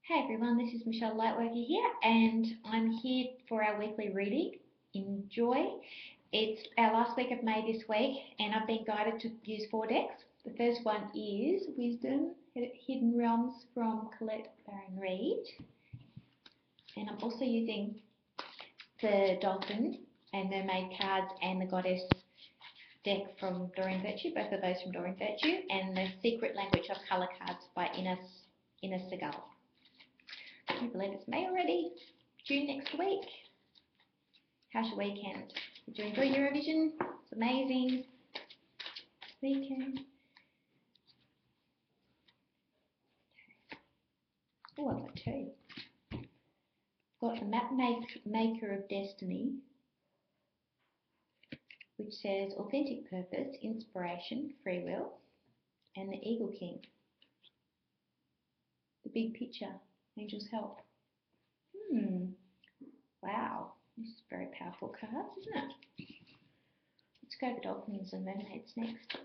Hey everyone, this is Michelle Lightworker here, and I'm here for our weekly reading. Enjoy. It's our last week of May this week, and I've been guided to use 4 decks. The first one is Wisdom, Hidden Realms from Colette Baron Reid, and I'm also using the Dolphin and Mermaid cards and the Goddess deck from Doreen Virtue, both of those from Doreen Virtue, and the Secret Language of Colour cards by Ines Segal. Can you believe it's May already? June next week. How's your weekend? Did you enjoy Eurovision? It's amazing. Weekend. Oh, I've got two. I've got the Map Maker of Destiny, which says authentic purpose, inspiration, free will, and the Eagle King. The big picture, angel's help. Wow, this is very powerful cards, isn't it? Let's go the Dolphins and Mermaids next.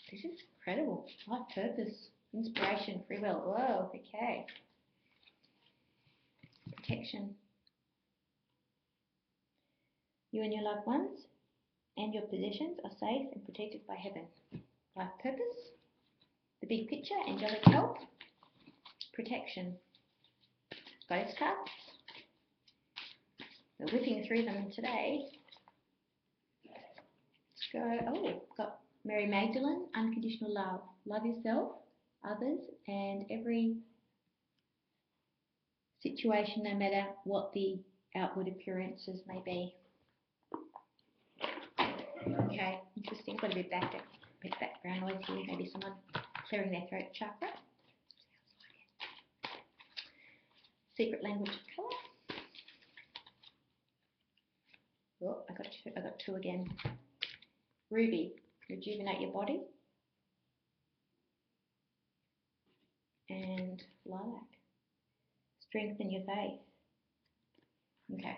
This is incredible. Life purpose, inspiration, free will. Whoa, okay. Protection. You and your loved ones and your possessions are safe and protected by heaven. Life purpose, the big picture, angelic help, protection. Goddess cards. We're whipping through them today. Let's go. Oh, got Mary Magdalene, unconditional love. Love yourself, others, and every situation, no matter what the outward appearances may be. Okay, interesting. Got a bit background noise here. Maybe someone clearing their throat chakra. Secret language of colour. Oh, I got two again. Ruby, rejuvenate your body. And lilac, strengthen your faith. Okay.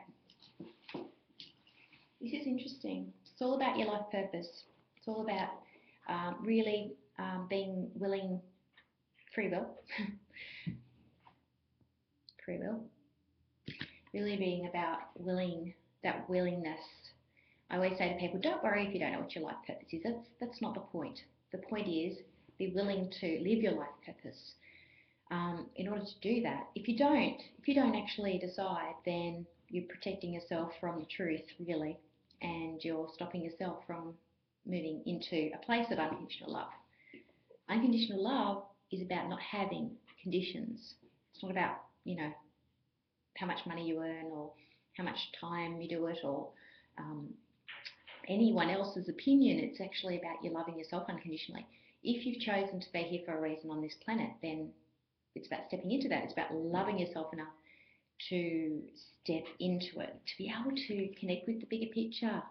This is interesting. It's all about your life purpose. It's all about really being willing, free will, free will, really being about that willingness. I always say to people, don't worry if you don't know what your life purpose is. That's not the point. The point is be willing to live your life purpose. In order to do that, if you don't actually decide, then you're protecting yourself from the truth, really, and you're stopping yourself from moving into a place of unconditional love. Unconditional love is about not having conditions. It's not about, how much money you earn or how much time you do it or anyone else's opinion. It's actually about you loving yourself unconditionally. If you've chosen to be here for a reason on this planet, then it's about stepping into that. It's about loving yourself enough to step into it, to be able to connect with the bigger picture.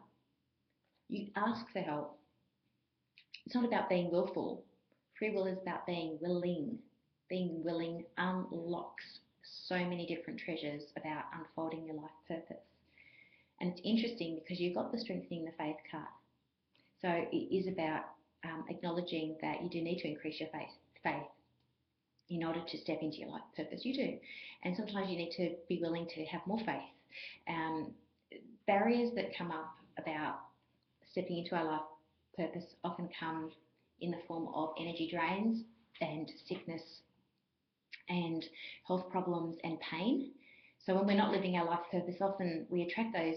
You ask for help. It's not about being willful. Free will is about being willing. Being willing unlocks so many different treasures about unfolding your life purpose. And it's interesting because you've got the strengthening the faith card. So it is about acknowledging that you do need to increase your faith in order to step into your life purpose. You do. And sometimes you need to be willing to have more faith. Barriers that come up about stepping into our life purpose often come in the form of energy drains and sickness and health problems and pain. So when we're not living our life purpose, often we attract those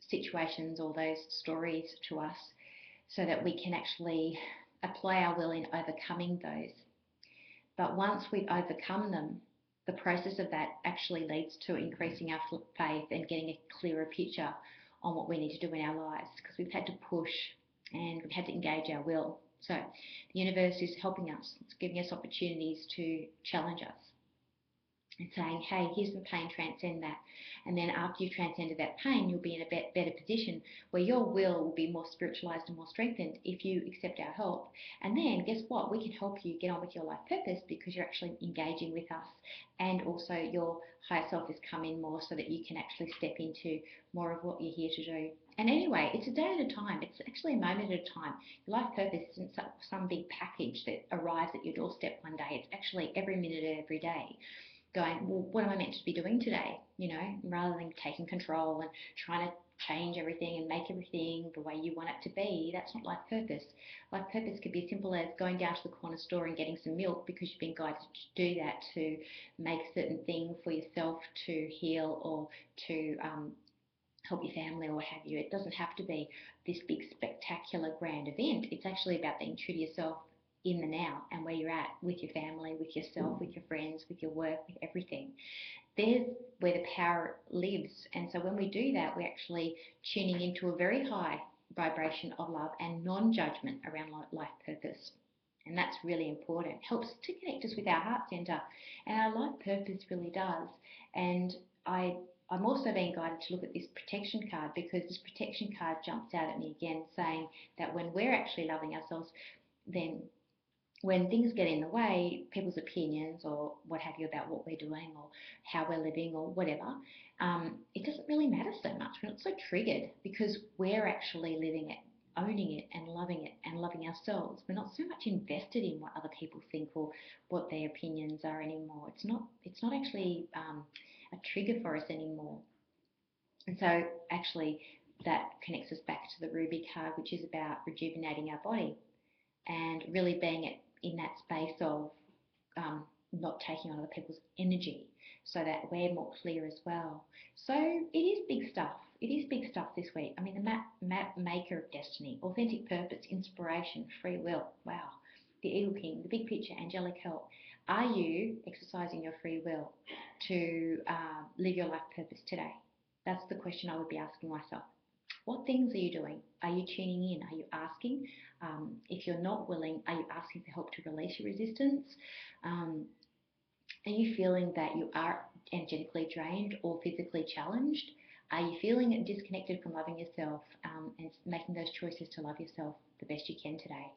situations or those stories to us so that we can actually apply our will in overcoming those. But once we've overcome them, the process of that actually leads to increasing our faith and getting a clearer picture on what we need to do in our lives, because we've had to push and we've had to engage our will. So the universe is helping us. It's giving us opportunities to challenge us and saying, hey, here's the pain, transcend that. And then after you've transcended that pain, you'll be in a better position where your will be more spiritualized and more strengthened if you accept our help. And then guess what? We can help you get on with your life purpose because you're actually engaging with us. And also your higher self has come in more so that you can actually step into more of what you're here to do. And anyway, it's a day at a time. It's actually a moment at a time. Your life purpose isn't some big package that arrives at your doorstep one day. It's actually every minute of every day going, well, what am I meant to be doing today? Rather than taking control and trying to change everything and make everything the way you want it to be. That's not life purpose. Life purpose could be as simple as going down to the corner store and getting some milk because you've been guided to do that, to make certain things for yourself, to heal, or to help your family or what have you. It doesn't have to be this big spectacular grand event. It's actually about being true to yourself in the now and where you're at with your family, with yourself, with your friends, with your work, with everything. There's where the power lives. And so when we do that, we're actually tuning into a very high vibration of love and non-judgment around life purpose. And that's really important. It helps to connect us with our heart center. And our life purpose really does. And I'm also being guided to look at this protection card, because this protection card jumps out at me again, saying that when we're actually loving ourselves, then when things get in the way, people's opinions or what have you about what we're doing or how we're living or whatever, it doesn't really matter so much. We're not so triggered because we're actually living it, owning it and loving ourselves. We're not so much invested in what other people think or what their opinions are anymore. It's not actually a trigger for us anymore. And so actually that connects us back to the Ruby card, which is about rejuvenating our body and really being in that space of not taking on other people's energy, so that we're more clear as well. So it is big stuff. It is big stuff this week. I mean, the map maker of destiny, authentic purpose, inspiration, free will. Wow. The Eagle King, the big picture, angelic help. Are you exercising your free will to live your life purpose today? That's the question I would be asking myself. What things are you doing? Are you tuning in? Are you asking? If you're not willing, are you asking for help to release your resistance? Are you feeling that you are energetically drained or physically challenged? Are you feeling disconnected from loving yourself and making those choices to love yourself the best you can today?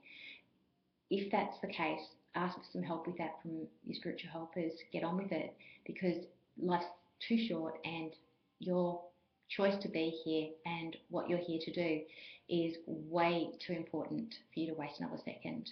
If that's the case, ask for some help with that from your spiritual helpers. Get on with it, because life's too short and your choice to be here and what you're here to do is way too important for you to waste another second.